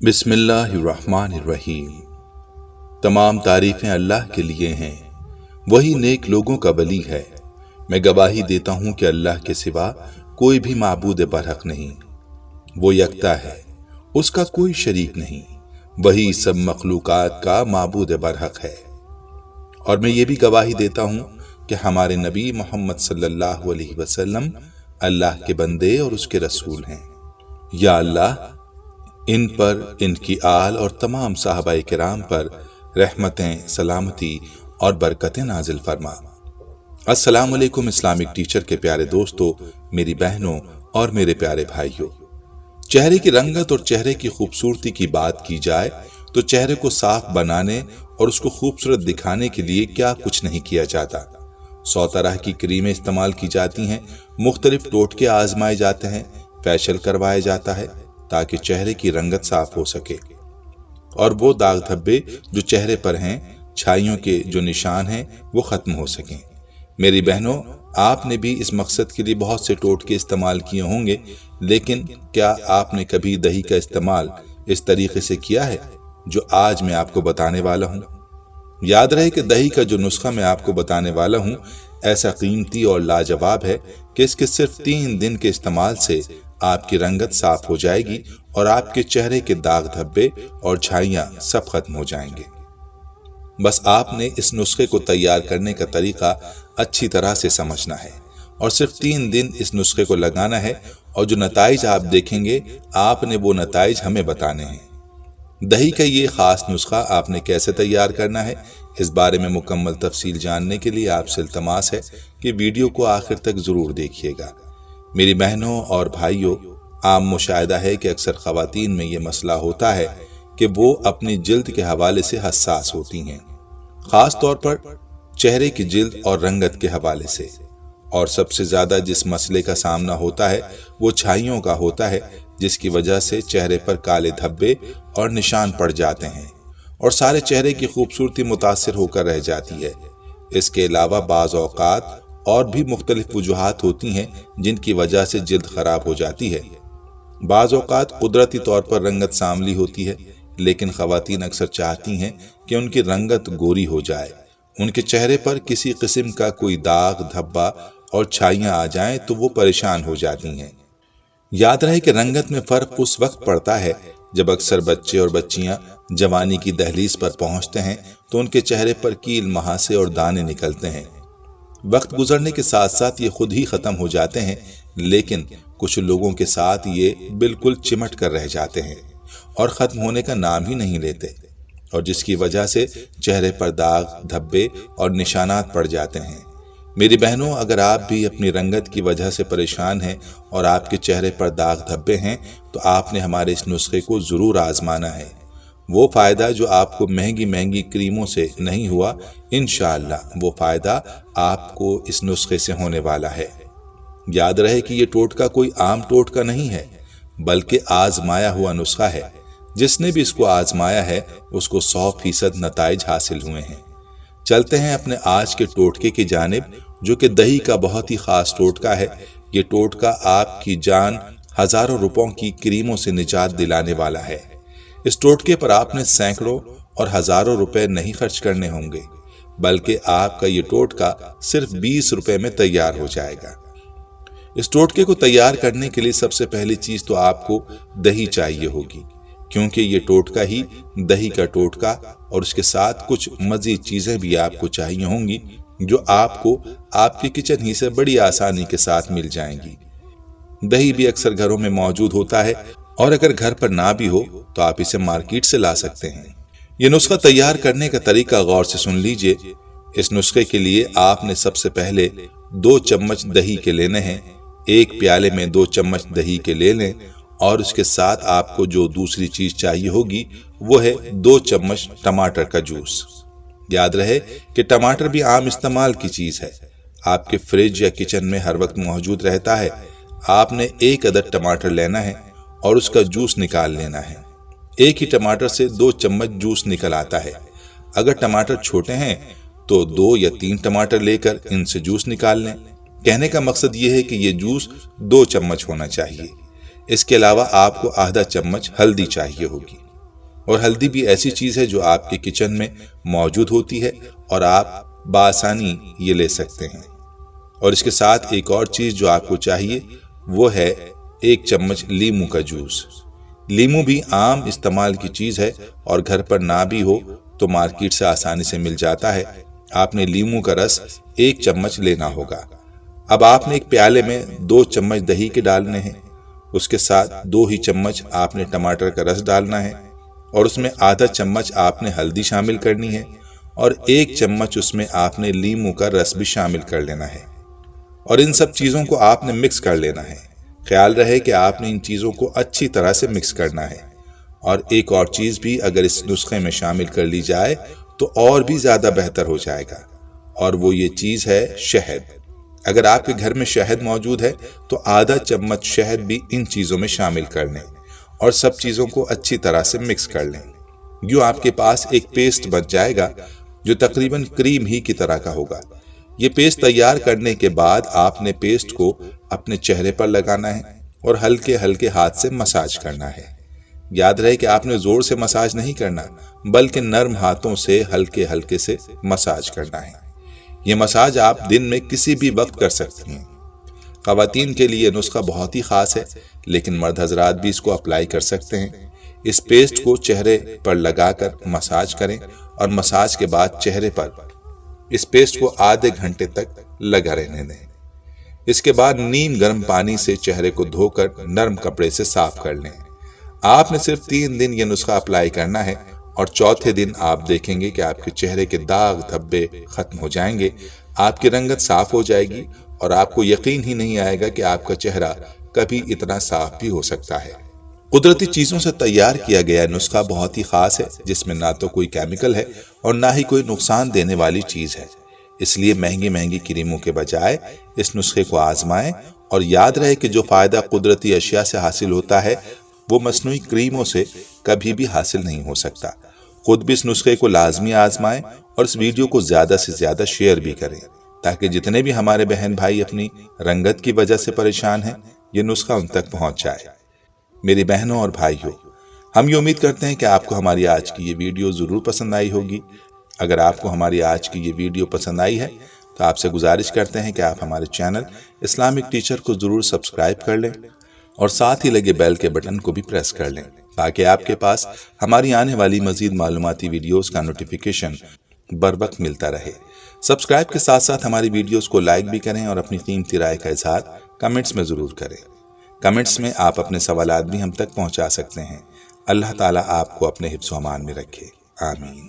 बिस्मिल्लाहिर्रहमानिर्रहीम। तमाम तारीफें अल्लाह के लिए हैं, वही नेक लोगों का वली है। मैं गवाही देता हूँ कि अल्लाह के सिवा कोई भी माबूद बरहक नहीं, वो यकता है, उसका कोई शरीक नहीं, वही सब मखलूकात का माबूद बरहक है। और मैं ये भी गवाही देता हूँ कि हमारे नबी मोहम्मद सल्लल्लाहु अलैहि वसल्लम अल्लाह के बंदे और उसके रसूल हैं। या अल्लाह, इन पर, इनकी आल और तमाम साहबाए किराम पर रहमतें, सलामती और बरकतें नाजिल फरमा। अस्सलाम वालेकुम इस्लामिक टीचर के प्यारे दोस्तों, मेरी बहनों और मेरे प्यारे भाइयों। चेहरे की रंगत और चेहरे की खूबसूरती की बात की जाए तो चेहरे को साफ बनाने और उसको खूबसूरत दिखाने के लिए क्या कुछ नहीं किया जाता। 100 तरह की क्रीमें इस्तेमाल की जाती हैं, मुख्तलिफ टोटके आजमाए जाते हैं, फैशियल करवाया जाता है ताकि चेहरे की रंगत साफ हो सके और वो दाग धब्बे जो चेहरे पर हैं, छाइयों के जो निशान हैं, वो खत्म हो सकें। मेरी बहनों, आपने भी इस मकसद के लिए बहुत से टोटके इस्तेमाल किए होंगे, लेकिन क्या आपने कभी दही का इस्तेमाल इस तरीके से किया है जो आज मैं आपको बताने वाला हूँ? याद रहे कि दही का जो नुस्खा मैं आपको बताने वाला हूँ ऐसा कीमती और लाजवाब है कि इसके सिर्फ 3 दिन के इस्तेमाल से आपकी रंगत साफ हो जाएगी और आपके चेहरे के दाग धब्बे और छाइयां सब खत्म हो जाएंगे। बस आपने इस नुस्खे को तैयार करने का तरीका अच्छी तरह से समझना है और सिर्फ 3 दिन इस नुस्खे को लगाना है और जो नताइज आप देखेंगे, आपने वो नताइज हमें बताने हैं। दही का ये खास नुस्खा आपने कैसे तैयार करना है, इस बारे में मुकम्मल तफसील जानने के लिए आपसे इल्तमास है कि वीडियो को आखिर तक जरूर देखिएगा। मेरी बहनों और भाइयों, आम मुशाहिदा है कि अक्सर ख़वातीन में ये मसला होता है कि वो अपनी जिल्द के हवाले से हसास होती हैं, ख़ास तौर पर चेहरे की जिल्द और रंगत के हवाले से। और सबसे ज़्यादा जिस मसले का सामना होता है वो छाइयों का होता है, जिसकी वजह से चेहरे पर काले धब्बे और निशान पड़ जाते हैं और सारे चेहरे की खूबसूरती मुतासिर होकर रह जाती है। इसके अलावा बाज़ औक़ात और भी मुख्तलिफ वजूहात होती हैं जिनकी वजह से जिल्द खराब हो जाती है। बाज़ औक़ात कुदरती तौर पर रंगत सांवली होती है, लेकिन ख़वातीन अक्सर चाहती हैं कि उनकी रंगत गोरी हो जाए, उनके चेहरे पर किसी किस्म का कोई दाग धब्बा और छाइयाँ आ जाएं तो वो परेशान हो जाती हैं। याद रहे कि रंगत में फ़र्क उस वक्त पड़ता है जब अक्सर बच्चे और बच्चियाँ जवानी की दहलीज पर पहुँचते हैं तो उनके चेहरे पर कील, महासे और दाने निकलते हैं। वक्त गुजरने के साथ साथ ये खुद ही खत्म हो जाते हैं, लेकिन कुछ लोगों के साथ ये बिल्कुल चिमट कर रह जाते हैं और ख़त्म होने का नाम ही नहीं लेते, और जिसकी वजह से चेहरे पर दाग धब्बे और निशानात पड़ जाते हैं। मेरी बहनों, अगर आप भी अपनी रंगत की वजह से परेशान हैं और आपके चेहरे पर दाग धब्बे हैं तो आपने हमारे इस नुस्खे को ज़रूर आजमाना है। वो फ़ायदा जो आपको महंगी महंगी क्रीमों से नहीं हुआ, इंशाअल्लाह वो फ़ायदा आपको इस नुस्खे से होने वाला है। याद रहे कि ये टोटका कोई आम टोटका नहीं है, बल्कि आजमाया हुआ नुस्खा है। जिसने भी इसको आजमाया है उसको 100% नताइज हासिल हुए हैं। चलते हैं अपने आज के टोटके की जानिब, जो कि दही का बहुत ही ख़ास टोटका है। ये टोटका आपकी जान हज़ारों रुपयों की क्रीमों से निजात दिलाने वाला है। इस टोटके पर आपने सैकड़ों और हज़ारों रुपए नहीं खर्च करने होंगे, बल्कि आपका ये टोटका सिर्फ 20 रुपए में तैयार हो जाएगा। इस टोटके को तैयार करने के लिए सबसे पहली चीज़ तो आपको दही चाहिए होगी, क्योंकि ये टोटका ही दही का टोटका, और उसके साथ कुछ मज़ीद चीज़ें भी आपको चाहिए होंगी जो आपको आपके किचन ही से बड़ी आसानी के साथ मिल जाएंगी। दही भी अक्सर घरों में मौजूद होता है, और अगर घर पर ना भी हो तो आप इसे मार्केट से ला सकते हैं। ये नुस्खा तैयार करने का तरीका गौर से सुन लीजिए। इस नुस्खे के लिए आपने सबसे पहले 2 चम्मच दही के लेने हैं। 1 प्याले में 2 चम्मच दही के ले लें, और उसके साथ आपको जो दूसरी चीज चाहिए होगी वो है 2 चम्मच टमाटर का जूस। याद रहे कि टमाटर भी आम इस्तेमाल की चीज है, आपके फ्रिज या किचन में हर वक्त मौजूद रहता है। आपने 1 अदद टमाटर लेना है और उसका जूस निकाल लेना है। 1 ही टमाटर से 2 चम्मच जूस निकल आता है। अगर टमाटर छोटे हैं तो 2 या 3 टमाटर लेकर इनसे जूस निकाल लें। कहने का मकसद ये है कि ये जूस 2 चम्मच होना चाहिए। इसके अलावा आपको आधा चम्मच हल्दी चाहिए होगी। اور ہلدی بھی ایسی چیز ہے جو آپ کے کچن میں موجود ہوتی ہے اور آپ بآسانی یہ لے سکتے ہیں۔ اور اس کے ساتھ ایک اور چیز جو آپ کو چاہیے وہ ہے 1 چمچ لیموں کا جوس۔ لیموں بھی عام استعمال کی چیز ہے اور گھر پر نہ بھی ہو تو مارکیٹ سے آسانی سے مل جاتا ہے۔ آپ نے لیموں کا رس 1 چمچ لینا ہوگا۔ اب آپ نے ایک پیالے میں 2 چمچ دہی کے ڈالنے ہیں، اس کے ساتھ 2 ہی چمچ آپ نے ٹماٹر کا رس ڈالنا ہے اور اس میں آدھا چمچ آپ نے ہلدی شامل کرنی ہے اور 1 چمچ اس میں آپ نے لیموں کا رس بھی شامل کر لینا ہے اور ان سب چیزوں کو آپ نے مکس کر لینا ہے۔ خیال رہے کہ آپ نے ان چیزوں کو اچھی طرح سے مکس کرنا ہے۔ اور ایک اور چیز بھی اگر اس نسخے میں شامل کر لی جائے تو اور بھی زیادہ بہتر ہو جائے گا، اور وہ یہ چیز ہے شہد۔ اگر آپ کے گھر میں شہد موجود ہے تو آدھا چمچ شہد بھی ان چیزوں میں شامل کر لیں اور سب چیزوں کو اچھی طرح سے مکس کر لیں۔ یوں آپ کے پاس ایک پیسٹ بن جائے گا جو تقریباً کریم ہی کی طرح کا ہوگا۔ یہ پیسٹ تیار کرنے کے بعد آپ نے پیسٹ کو اپنے چہرے پر لگانا ہے اور ہلکے ہلکے ہاتھ سے مساج کرنا ہے۔ یاد رہے کہ آپ نے زور سے مساج نہیں کرنا بلکہ نرم ہاتھوں سے ہلکے ہلکے سے مساج کرنا ہے۔ یہ مساج آپ دن میں کسی بھی وقت کر سکتی ہیں۔ خواتین کے لیے نسخہ بہت ہی خاص ہے لیکن مرد حضرات بھی اس کو اپلائی کر سکتے ہیں۔ اس پیسٹ کو چہرے پر لگا کر مساج کریں اور مساج کے بعد چہرے پر اس پیسٹ کو آدھے گھنٹے تک لگا رہنے دیں۔ اس کے بعد نیم گرم پانی سے چہرے کو دھو کر نرم کپڑے سے صاف کر لیں۔ آپ نے صرف 3 دن یہ نسخہ اپلائی کرنا ہے اور چوتھے دن آپ دیکھیں گے کہ آپ کے چہرے کے داغ دھبے ختم ہو جائیں گے، آپ کی رنگت صاف ہو جائے گی اور آپ کو یقین ہی نہیں آئے گا کہ آپ کا چہرہ کبھی اتنا صاف بھی ہو سکتا ہے۔ قدرتی چیزوں سے تیار کیا گیا نسخہ بہت ہی خاص ہے جس میں نہ تو کوئی کیمیکل ہے اور نہ ہی کوئی نقصان دینے والی چیز ہے۔ اس لیے مہنگی کریموں کے بجائے اس نسخے کو آزمائیں اور یاد رہے کہ جو فائدہ قدرتی اشیاء سے حاصل ہوتا ہے وہ مصنوعی کریموں سے کبھی بھی حاصل نہیں ہو سکتا۔ خود بھی اس نسخے کو لازمی آزمائیں اور اس ویڈیو کو زیادہ سے زیادہ شیئر بھی کریں تاکہ جتنے بھی ہمارے بہن بھائی اپنی رنگت کی وجہ سے پریشان ہیں یہ نسخہ ان تک پہنچ جائے۔ میری بہنوں اور بھائیوں، ہم یہ امید کرتے ہیں کہ آپ کو ہماری آج کی یہ ویڈیو ضرور پسند آئی ہوگی۔ اگر آپ کو ہماری آج کی یہ ویڈیو پسند آئی ہے تو آپ سے گزارش کرتے ہیں کہ آپ ہمارے چینل اسلامک ٹیچر کو ضرور سبسکرائب کر لیں اور ساتھ ہی لگے بیل کے بٹن کو بھی پریس کر لیں تاکہ آپ کے پاس ہماری آنے والی مزید معلوماتی ویڈیوز کا نوٹیفیکیشن بر وقت ملتا رہے۔ سبسکرائب کے ساتھ ساتھ ہماری ویڈیوز کو لائک بھی کریں اور اپنی قیمتی رائے کا اظہار کمنٹس میں ضرور کریں۔ کمنٹس میں آپ اپنے سوالات بھی ہم تک پہنچا سکتے ہیں۔ اللہ تعالیٰ آپ کو اپنے حفظ و امان میں رکھے، آمین۔